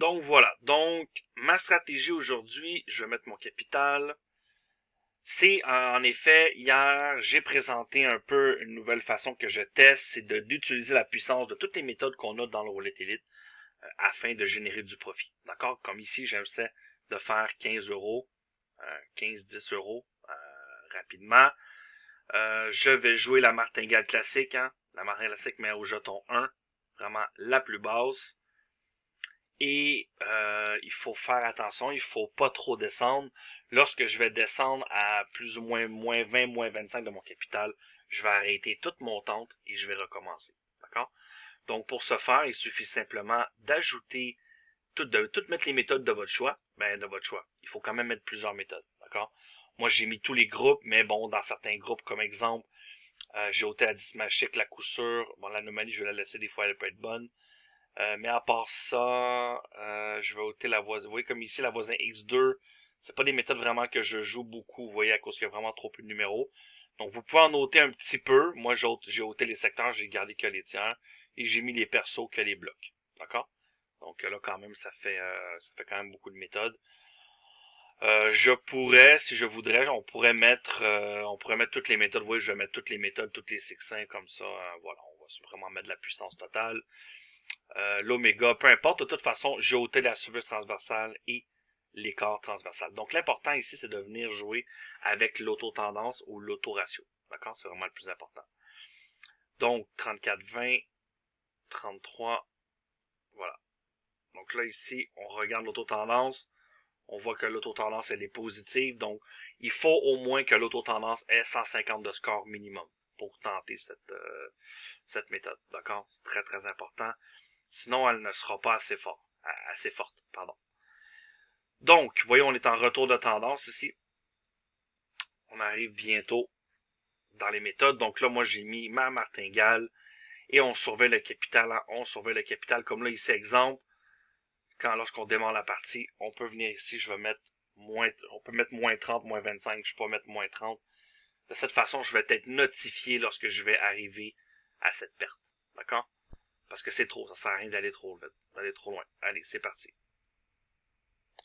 Donc voilà. Donc, ma stratégie aujourd'hui, je vais mettre mon capital. C'est en effet, hier, j'ai présenté un peu une nouvelle façon que je teste, c'est d'utiliser la puissance de toutes les méthodes qu'on a dans le Roulette Elite afin de générer du profit. D'accord? Comme ici, j'essaie de faire 15 euros, 15-10 euros rapidement. Je vais jouer la martingale classique, hein? La martingale classique, mais au jeton 1, vraiment la plus basse. Et il faut faire attention, il faut pas trop descendre. Lorsque je vais descendre à plus ou moins moins 20, moins 25 de mon capital, je vais arrêter toute mon tente et je vais recommencer. D'accord? Donc pour ce faire, il suffit simplement d'ajouter, de toutes mettre les méthodes de votre choix. Ben de votre choix. Il faut quand même mettre plusieurs méthodes. D'accord? Moi j'ai mis tous les groupes, mais bon, dans certains groupes, comme exemple, j'ai ôté la Dismagic, la coup sûr. Bon, l'anomalie, je vais la laisser, des fois elle peut être bonne. Mais à part ça, je vais ôter la voisine. Vous voyez comme ici, la voisine X2, c'est pas des méthodes vraiment que je joue beaucoup, vous voyez, à cause qu'il y a vraiment trop peu de numéros. Donc vous pouvez en ôter un petit peu. Moi, j'ai ôté les secteurs, j'ai gardé que les tiers. Et j'ai mis les persos que les blocs. D'accord? Donc là, quand même, ça fait quand même beaucoup de méthodes. Je pourrais, si je voudrais, on pourrait mettre toutes les méthodes. Vous voyez, je vais mettre toutes les méthodes, toutes les sexins comme ça. Voilà, on va vraiment mettre de la puissance totale. L'oméga, peu importe, de toute façon, j'ai ôté la surface transversale et l'écart transversal. Donc l'important ici, c'est de venir jouer avec l'auto-tendance ou l'auto-ratio. D'accord? C'est vraiment le plus important. Donc 34-20, 33, voilà. Donc là, ici, on regarde l'autotendance. On voit que l'autotendance, elle est positive. Donc, il faut au moins que l'autotendance ait 150 de score minimum pour tenter cette méthode. D'accord? C'est très, très important. Sinon, elle ne sera pas assez forte, pardon. Donc, voyons, on est en retour de tendance ici. On arrive bientôt dans les méthodes. Donc là, moi, j'ai mis ma martingale et on surveille le capital. Hein. On surveille le capital. Comme là, ici, exemple, lorsqu'on démarre la partie, on peut venir ici, on peut mettre moins 30, moins 25. Je peux pas mettre moins 30. De cette façon, je vais être notifié lorsque je vais arriver à cette perte. D'accord? Parce que c'est trop. Ça sert à rien d'aller trop vite, d'aller trop loin. Allez, c'est parti.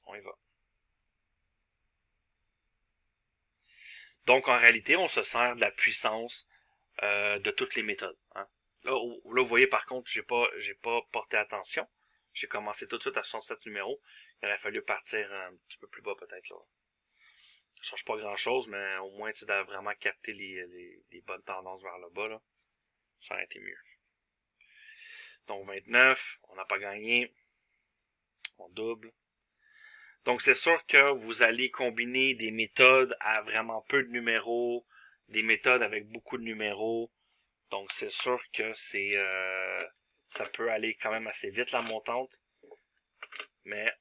On y va. Donc, en réalité, on se sert de la puissance de toutes les méthodes. Hein. Là, vous voyez, par contre, j'ai pas porté attention. J'ai commencé tout de suite à 67 numéros. Il aurait fallu partir un petit peu plus bas, peut-être, là. Ça change pas grand-chose, mais au moins, tu dois vraiment capter les bonnes tendances vers le bas, là. Ça aurait été mieux. Donc, 29, on n'a pas gagné. On double. Donc, c'est sûr que vous allez combiner des méthodes à vraiment peu de numéros, des méthodes avec beaucoup de numéros. Donc, c'est sûr que ça peut aller quand même assez vite, la montante. Mais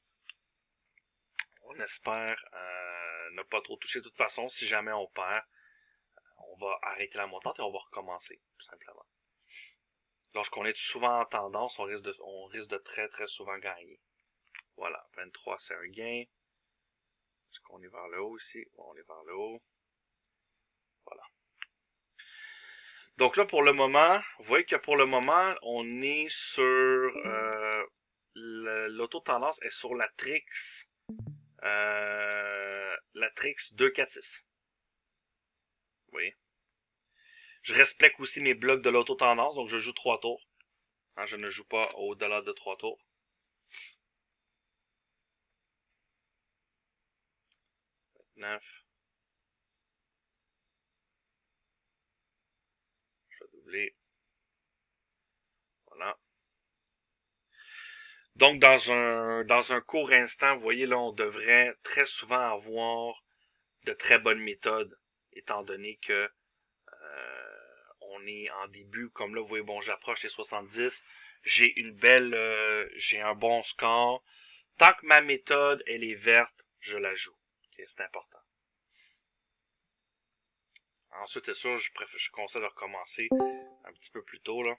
on espère ne pas trop toucher. De toute façon, si jamais on perd, on va arrêter la montante et on va recommencer, tout simplement. Lorsqu'on est souvent en tendance, on risque de très, très souvent gagner. Voilà, 23, c'est un gain. Est-ce qu'on est vers le haut ici? On est vers le haut. Voilà. Donc là, pour le moment, vous voyez que pour le moment, on est sur l'auto-tendance est sur la Trix. La Trix 246. Vous voyez. Je respecte aussi mes blocs de l'auto-tendance, donc je joue 3 tours. Hein, je ne joue pas au-delà de 3 tours. Neuf. Je vais doubler. Voilà. Donc, dans un court instant, vous voyez, là, on devrait très souvent avoir de très bonnes méthodes, étant donné que on est en début, comme là, vous voyez, bon, j'approche les 70, j'ai un bon score. Tant que ma méthode, elle est verte, je la joue. Okay, c'est important. Ensuite, c'est sûr, je conseille de recommencer un petit peu plus tôt, là.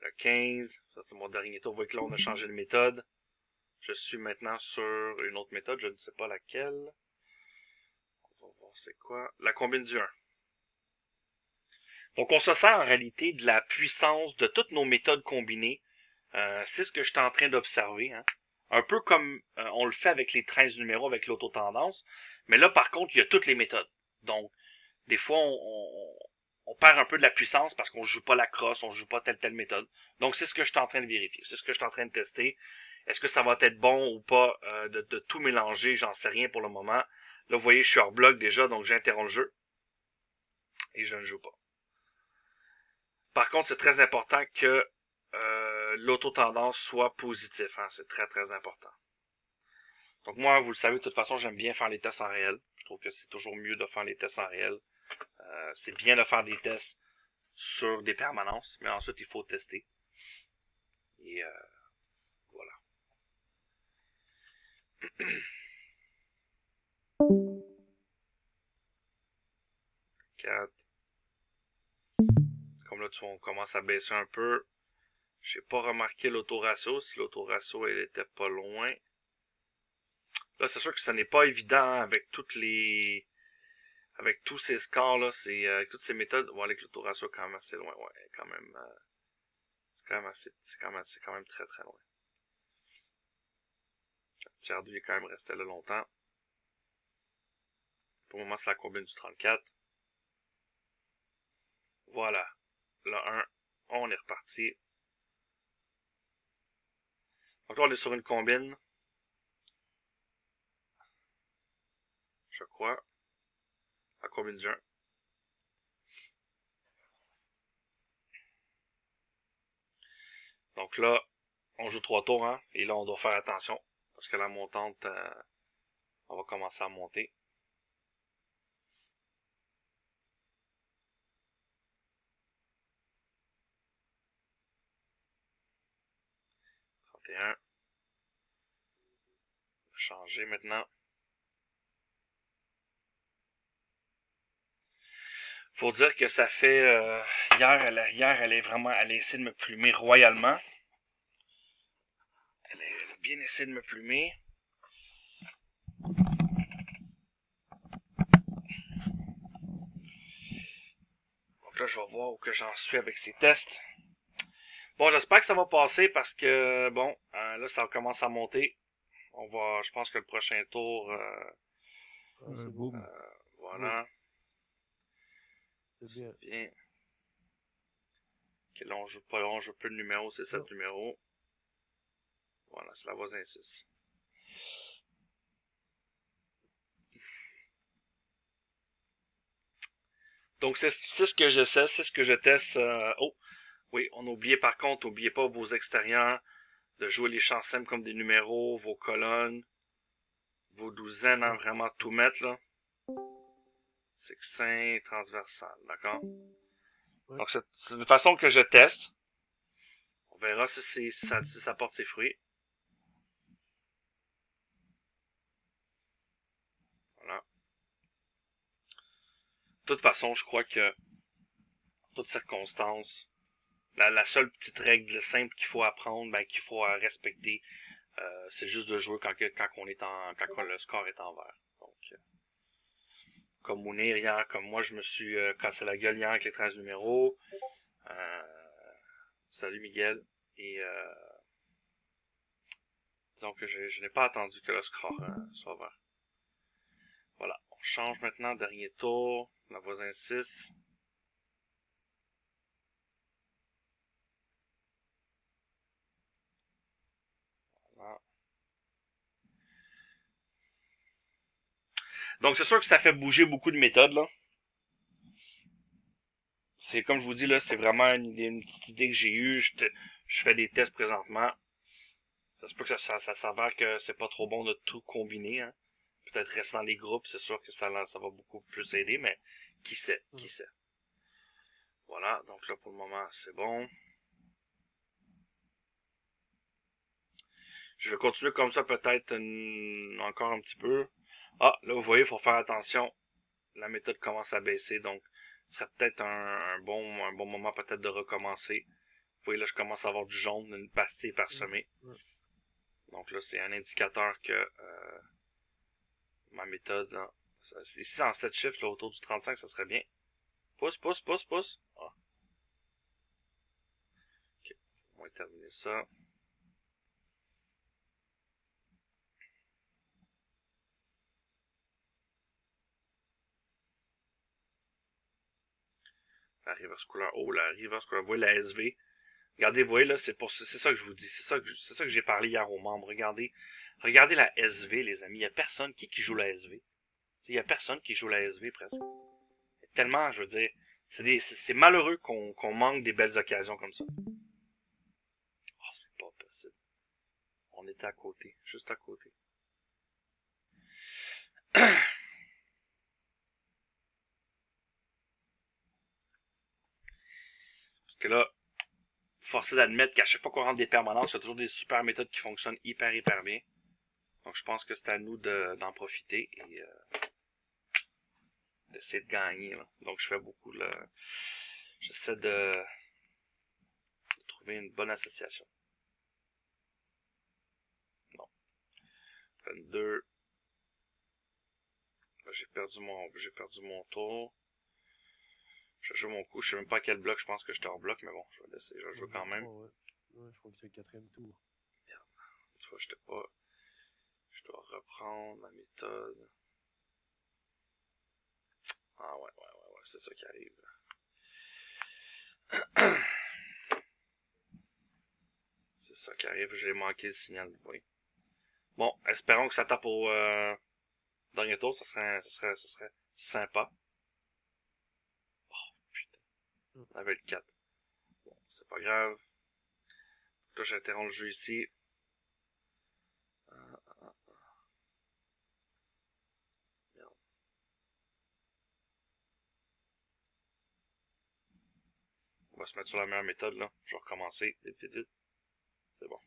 Le 15, ça c'est mon dernier tour. Vous voyez que là, on a changé de méthode. Je suis maintenant sur une autre méthode, je ne sais pas laquelle. On va voir c'est quoi. La combine du 1. Donc, on se sert en réalité de la puissance de toutes nos méthodes combinées C'est ce que je suis en train d'observer. Hein. Un peu comme on le fait avec les 13 numéros, avec l'autotendance. Mais là, par contre, il y a toutes les méthodes. Donc, des fois, on perd un peu de la puissance parce qu'on joue pas la crosse, on joue pas telle méthode. Donc, c'est ce que je suis en train de vérifier. C'est ce que je suis en train de tester. Est-ce que ça va être bon ou pas de tout mélanger? J'en sais rien pour le moment. Là, vous voyez, je suis hors bloc déjà, donc j'interromps le jeu. Et je ne joue pas. Par contre, c'est très important que l'autotendance soit positif. Hein. C'est très, très important. Donc moi, vous le savez, de toute façon, j'aime bien faire les tests en réel. Je trouve que c'est toujours mieux de faire les tests en réel. C'est bien de faire des tests sur des permanences, mais ensuite, il faut tester. Et voilà. 4. Comme là, tu vois, on commence à baisser un peu. J'ai pas remarqué l'autoratio, si l'autoratio, elle était pas loin. Là, c'est sûr que ce n'est pas évident hein, avec toutes les... Avec tous ces scores-là, c'est avec toutes ces méthodes, on va aller avec l'autoratio quand même assez loin. Ouais, quand même... c'est quand même très très loin. Le tiers 2 est quand même resté là longtemps. Pour le moment, c'est la combine du 34. Voilà. Le 1, on est reparti. Donc là, on est sur une combine. Je crois. La combine du 1. Donc là, on joue 3 tours, hein. Et là, on doit faire attention. Parce que la montante, on va commencer à monter. 31. Changer maintenant. Faut dire que ça fait... hier, elle est vraiment... Elle a essayé de me plumer royalement. Elle a bien essayé de me plumer. Donc là, je vais voir où que j'en suis avec ces tests. Bon, j'espère que ça va passer parce que, bon, là, ça commence à monter. On va... Je pense que le prochain tour... Boum. voilà. C'est bien. Bien. Ok, là, on joue pas long, on joue peu de numéros, c'est 7 numéros. Voilà, c'est la voisin 6. Donc, c'est ce que j'essaie, c'est ce que je teste. Oh, oui, on a oublié par contre, n'oubliez pas vos extérieurs, de jouer les champs simples comme des numéros, vos colonnes, vos douzaines, hein, vraiment tout mettre, là. Sextin, transversal, d'accord? Ouais. Donc, c'est une façon que je teste. On verra si ça porte ses fruits. Voilà. De toute façon, je crois que, en toute circonstance, la seule petite règle simple qu'il faut apprendre, ben, qu'il faut respecter, c'est juste de jouer quand on est quand le score est en vert. Donc, comme Mounir hier, comme moi, je me suis cassé la gueule hier avec les 13 numéros. Euh, salut Miguel. Et disons que je n'ai pas attendu que le score soit vert. Voilà. On change maintenant, dernier tour. La voisin 6. Voilà. Donc c'est sûr que ça fait bouger beaucoup de méthodes là. C'est comme je vous dis là, c'est vraiment une petite idée que j'ai eue. Je fais des tests présentement. Ça se peut que ça s'avère que c'est pas trop bon de tout combiner. Hein. Peut-être rester dans les groupes, c'est sûr que ça va beaucoup plus aider, mais qui sait, qui sait. Voilà, donc là pour le moment c'est bon. Je vais continuer comme ça peut-être encore un petit peu. Ah, là vous voyez, il faut faire attention. La méthode commence à baisser, donc ce serait peut-être un bon moment peut-être de recommencer. Vous voyez là, je commence à avoir du jaune, une pastille parsemée. Donc là, c'est un indicateur que ma méthode, là, ici en 7 chiffres, là, autour du 35, ça serait bien. Pousse, pousse, pousse, pousse. Ah. Ok, on va terminer ça. La reverse couleur. Oh, la reverse couleur. Vous voyez la SV. Regardez, vous voyez là, c'est ça que je vous dis. C'est ça que j'ai parlé hier aux membres. Regardez la SV, les amis. Il y a personne qui joue la SV. Il y a personne qui joue la SV presque. Tellement, je veux dire, c'est malheureux qu'on manque des belles occasions comme ça. Oh, c'est pas possible. On était à côté, juste à côté. Parce que là, force est d'admettre qu'à chaque fois qu'on rentre des permanences, il y a toujours des super méthodes qui fonctionnent hyper bien. Donc je pense que c'est à nous d'en profiter et d'essayer de gagner. Là. Donc je fais beaucoup là. J'essaie de trouver une bonne association. Non. 22. Là, j'ai perdu mon tour. Je joue mon coup. Je sais même pas à quel bloc je pense que je te rebloque, mais bon, je vais laisser. Je joue quand même. Ouais, je crois que c'est le 4e tour. Merde. Cette fois, j'étais pas. Je dois reprendre ma méthode. Ah ouais, c'est ça qui arrive. C'est ça qui arrive, j'ai manqué le signal de bruit. Bon, espérons que ça tape au dernier tour, ça serait sympa. Oh putain, on avait le 4. Bon, c'est pas grave. Là, j'interromps le jeu ici. Merde. On va se mettre sur la meilleure méthode, là. Je vais recommencer. Vite. C'est bon.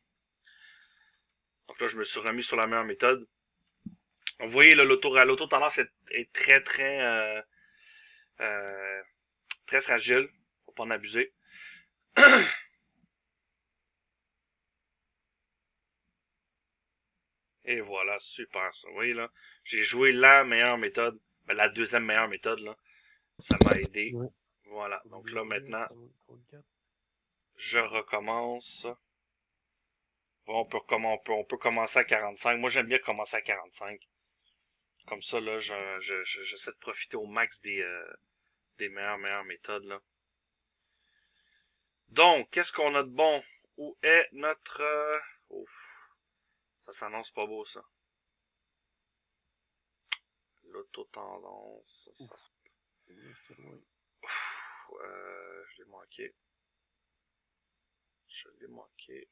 Donc là, je me suis remis sur la meilleure méthode. Vous voyez, l'auto-tendance est très fragile. Faut pas en abuser. Et voilà, super ça. Vous voyez là, j'ai joué la meilleure méthode, la deuxième meilleure méthode là. Ça m'a aidé. Ouais. Voilà. Donc là maintenant, 34. je recommence. Bon, on peut commencer à 45. Moi j'aime bien commencer à 45. Comme ça là, j'essaie de profiter au max des meilleures méthodes là. Donc, qu'est-ce qu'on a de bon? Où est notre ouf, ça s'annonce pas beau ça. L'autotendance. C'était loin. Je l'ai manqué.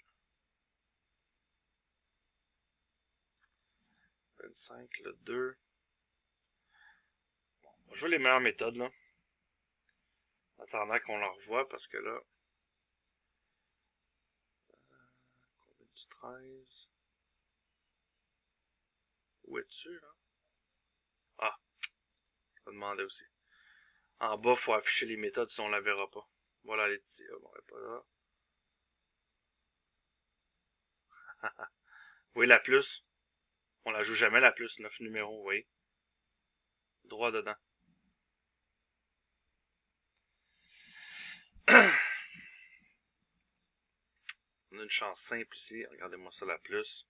25, le 2. Bon, on va jouer les meilleures méthodes, là. En attendant qu'on la revoie, parce que là... Combien du 13? Où es-tu, là? Ah, je vais demander aussi. En bas, faut afficher les méthodes si on la verra pas. Voilà, les petits. Bon, elle est pas là. Vous voyez la plus? On la joue jamais, la plus, 9 numéros, vous voyez? Droit dedans. On a une chance simple ici. Regardez-moi ça, la plus.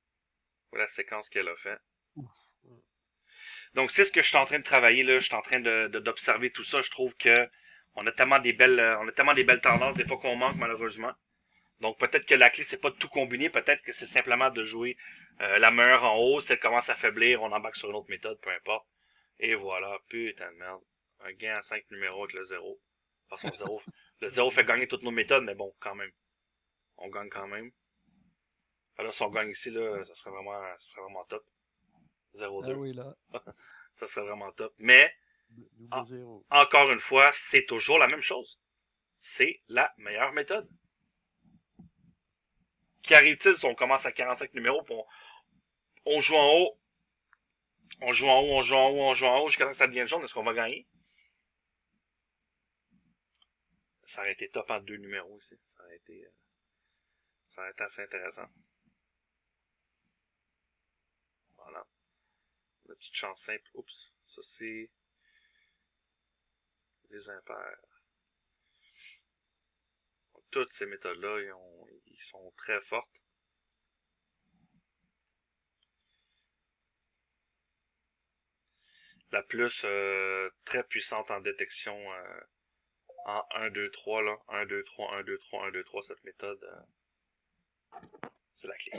Voilà la séquence qu'elle a fait. Donc, c'est ce que je suis en train de travailler, là. Je suis en train d'observer tout ça. Je trouve que on a tellement des belles tendances, des fois qu'on manque, malheureusement. Donc, peut-être que la clé, c'est pas de tout combiner. Peut-être que c'est simplement de jouer la meilleure en haut. Si elle commence à faiblir, on embarque sur une autre méthode, peu importe. Et voilà. Putain de merde. Un gain à 5 numéros avec le 0. De toute façon, le 0 fait gagner toutes nos méthodes, mais bon, quand même. On gagne quand même. Alors, si on gagne ici, là, ça serait vraiment top. 0-2. Ah oui, là. Ça serait vraiment top. Mais, Double 0. encore une fois, c'est toujours la même chose. C'est la meilleure méthode. Qu'arrive-t-il si on commence à 45 numéros, puis on joue en haut, jusqu'à ce que ça devienne jaune, est-ce qu'on va gagner? Ça aurait été top en 2 numéros ici. Ça aurait été assez intéressant. Voilà. Une petite chance simple. Oups. Ça, c'est les impairs. Donc, toutes ces méthodes-là, ils sont très fortes. La plus très puissante en détection En 1, 2, 3, là. 1, 2, 3, 1, 2, 3, 1, 2, 3, cette méthode, c'est la clé.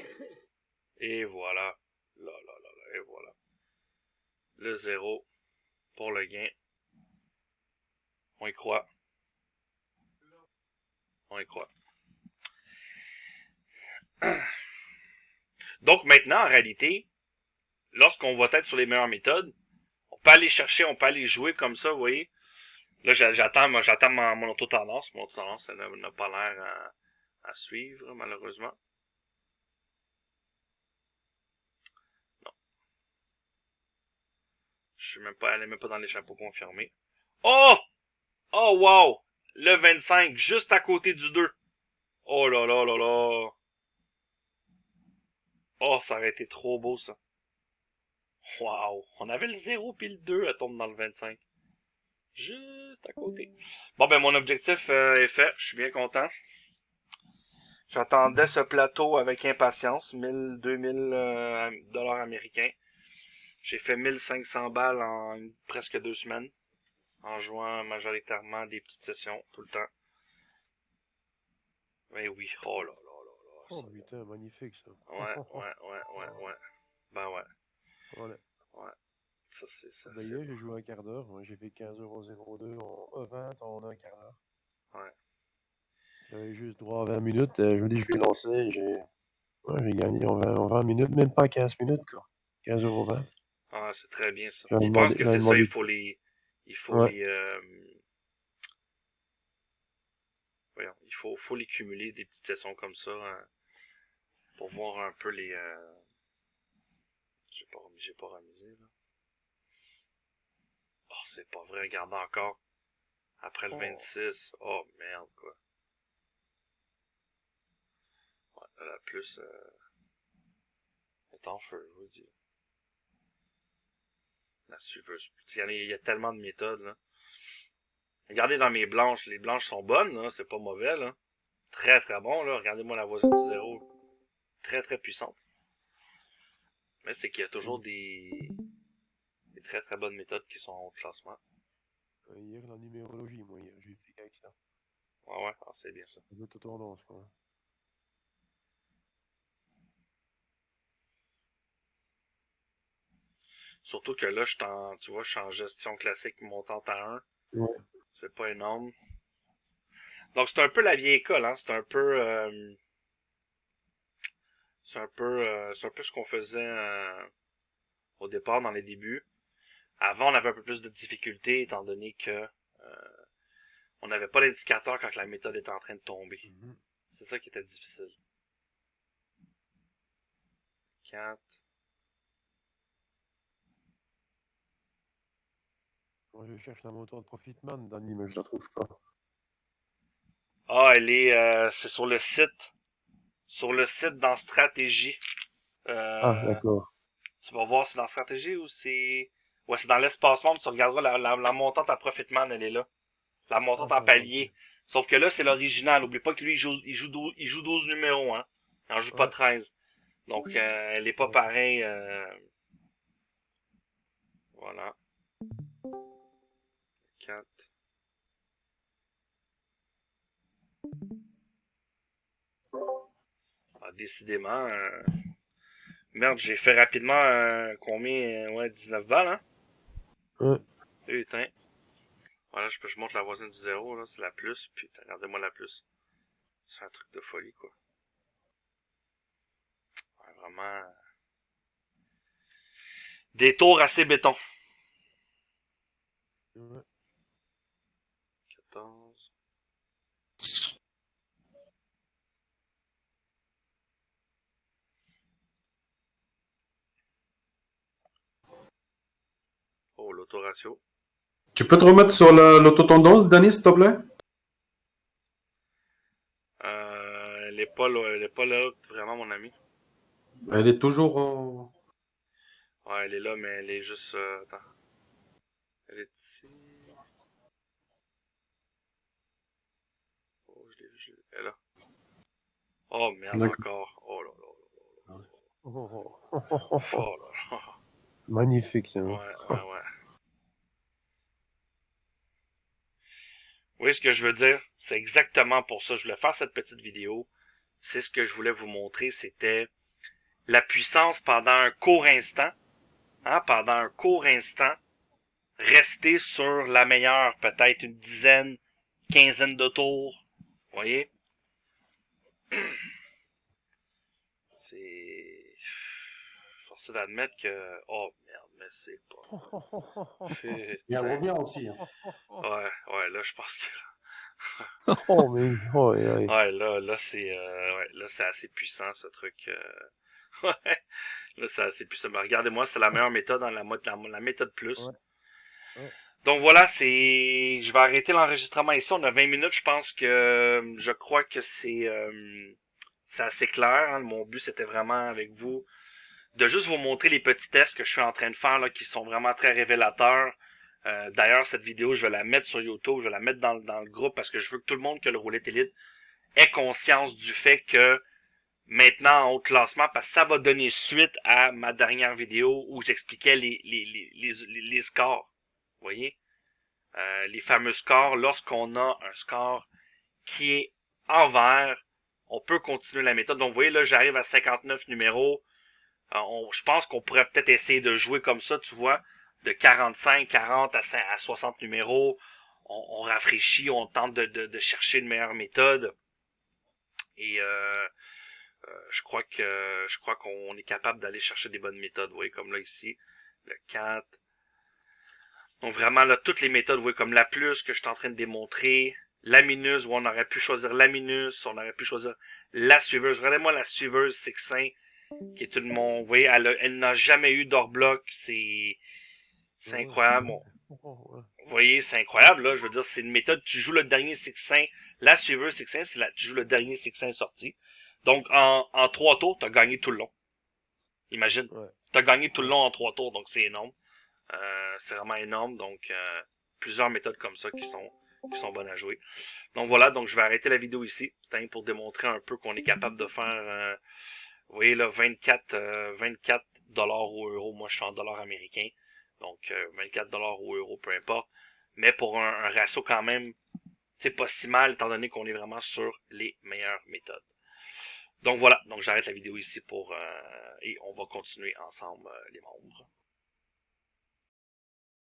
Et voilà. Là, là, là, là, et voilà. Le 0 pour le gain. On y croit. On y croit. Donc maintenant, en réalité, lorsqu'on va être sur les meilleures méthodes, on peut aller chercher, on peut aller jouer comme ça, vous voyez. Là, j'attends mon auto-tendance. Mon auto-tendance, ça n'a pas l'air à suivre, malheureusement. Non. Elle est même pas dans les chapeaux confirmés. Oh! Oh, wow! Le 25, juste à côté du 2. Oh là là là là. Oh, ça aurait été trop beau, ça. Wow! On avait le 0 puis le 2, elle tombe dans le 25. Juste à côté. Bon, ben, mon objectif est fait. Je suis bien content. J'attendais ce plateau avec impatience. 1000, 2000 dollars américains. J'ai fait 1500 balles en presque 2 semaines. En jouant majoritairement des petites sessions, tout le temps. Mais oui. Oh là là là là. Oh putain, magnifique ça. Ouais. Ben ouais. Voilà. Ouais. Ça, c'est ça. Ben, hier, j'ai joué un quart d'heure. J'ai fait 15,02 en 20 en un quart d'heure. Ouais. J'avais juste droit à 20 minutes. Je me dis, je vais lancer. J'ai gagné en 20 minutes, même pas 15 minutes, quoi. 15,20 €. Ah, c'est très bien ça. J'avais Je pense demandé, que j'avais c'est ça, demandé. il faut Ouais. les, voyons, faut les cumuler des petites sessions comme ça, pour voir un peu les, j'ai pas remisé, là. Oh, c'est pas vrai, regardez encore. Après le 26. Oh, merde, quoi. Ouais, la plus, est en feu, je vous dis. La suiveuse. Il y a tellement de méthodes, là. Regardez dans mes blanches, les blanches sont bonnes, là, c'est pas mauvais, là. Très très bon, là. Regardez-moi la voisine du 0. Très très puissante. Mais c'est qu'il y a toujours des très très bonnes méthodes qui sont en haut de classement. Hier, la numérologie, moi, hier, j'ai fait avec ça. Ouais, ah, c'est bien ça. C'est d'autres tendances, quoi. Surtout que là, tu vois, je suis en gestion classique montante à 1. Ouais. C'est pas énorme. Donc c'est un peu la vieille école, hein. C'est un peu ce qu'on faisait au départ dans les débuts. Avant, on avait un peu plus de difficultés étant donné que on n'avait pas l'indicateur quand la méthode était en train de tomber. C'est ça qui était difficile. 4. Moi, je cherche la moto de Profitman, Danny, mais je la trouve pas. Ah, c'est sur le site. Sur le site dans stratégie. Ah, Euh, d'accord. Tu vas voir si c'est dans stratégie ou c'est... Ouais, c'est dans l'espace membre, tu regarderas la montante à Profitman, elle est là. La Ah, montante en ça va, ok. palier. Sauf que là, c'est l'original. Oublie pas que lui, il joue 12 numéros, hein. Il en joue pas Ouais. 13. Donc, elle est pas pareille. Voilà. 4. Ah, décidément. Merde, j'ai fait rapidement combien? Ouais, 19 balles, hein? Ouais. Putain. Voilà, je montre la voisine du 0, là. C'est la plus. Putain, regardez-moi la plus. C'est un truc de folie, quoi. Ouais, vraiment. Des tours assez béton. Ouais. 14. Oh, l'autoratio. Tu peux te remettre sur l'autotendance, Danny, s'il te plaît? Elle est pas là, vraiment, mon ami. Elle est toujours en... Ouais, elle est là, mais elle est juste, attends. Elle est ici. Oh, elle est là. Oh, merde, D'accord. encore. Oh là là. Oh, Oh là là. magnifique, ça. Ouais. Où est-ce que je veux dire? C'est exactement pour ça. Je voulais faire cette petite vidéo. C'est ce que je voulais vous montrer. C'était la puissance pendant un court instant. Hein, pendant un court instant. Rester sur la meilleure. Peut-être une dizaine, quinzaine de tours. Vous voyez? C'est... Forcé d'admettre que... Oh, merde, mais c'est pas... Il revient aussi. Hein. Ouais, là, je pense que... Oh, mais, oh, ouais. Ouais, là, c'est assez puissant, ce truc. Ouais, là, c'est assez puissant. Mais regardez-moi, c'est la meilleure méthode dans la méthode plus. Ouais. Donc voilà, je vais arrêter l'enregistrement ici. On a 20 minutes, je pense que, je crois que c'est assez clair. Hein. Mon but, c'était vraiment avec vous de juste vous montrer les petits tests que je suis en train de faire, là, qui sont vraiment très révélateurs. D'ailleurs, cette vidéo, je vais la mettre sur YouTube, je vais la mettre dans le groupe parce que je veux que tout le monde qui a le roulette élite ait conscience du fait que maintenant en haut classement, parce que ça va donner suite à ma dernière vidéo où j'expliquais les scores. Vous voyez? Les fameux scores, lorsqu'on a un score qui est en vert, on peut continuer la méthode. Donc vous voyez, là, j'arrive à 59 numéros. Je pense qu'on pourrait peut-être essayer de jouer comme ça, tu vois, de 45, 40 à 60 numéros. On rafraîchit, on tente de chercher une meilleure méthode. Et je crois qu'on est capable d'aller chercher des bonnes méthodes. Vous voyez, comme là ici, le 4. Donc vraiment, là, toutes les méthodes, vous voyez, comme la plus que je suis en train de démontrer, la minus, où on aurait pu choisir la minus, on aurait pu choisir la suiveuse. Regardez-moi la suiveuse Sixin, qui est une vous voyez, elle n'a jamais eu d'or bloc, c'est incroyable. Bon, vous voyez, c'est incroyable, là. Je veux dire, c'est une méthode, tu joues le dernier Sixin, la suiveuse Sixin, tu joues le dernier Sixin sorti. Donc, en 3 tours, t'as gagné tout le long. Imagine. Ouais. T'as gagné tout le long en 3 tours, donc c'est énorme. C'est vraiment énorme, donc plusieurs méthodes comme ça qui sont bonnes à jouer. Donc voilà, donc je vais arrêter la vidéo ici. C'est pour démontrer un peu qu'on est capable de faire, vous voyez là, 24 dollars ou euros. Moi, je suis en dollars américains, donc 24 dollars ou euros, peu importe. Mais pour un ratio quand même, c'est pas si mal étant donné qu'on est vraiment sur les meilleures méthodes. Donc voilà, donc j'arrête la vidéo ici et on va continuer ensemble les membres.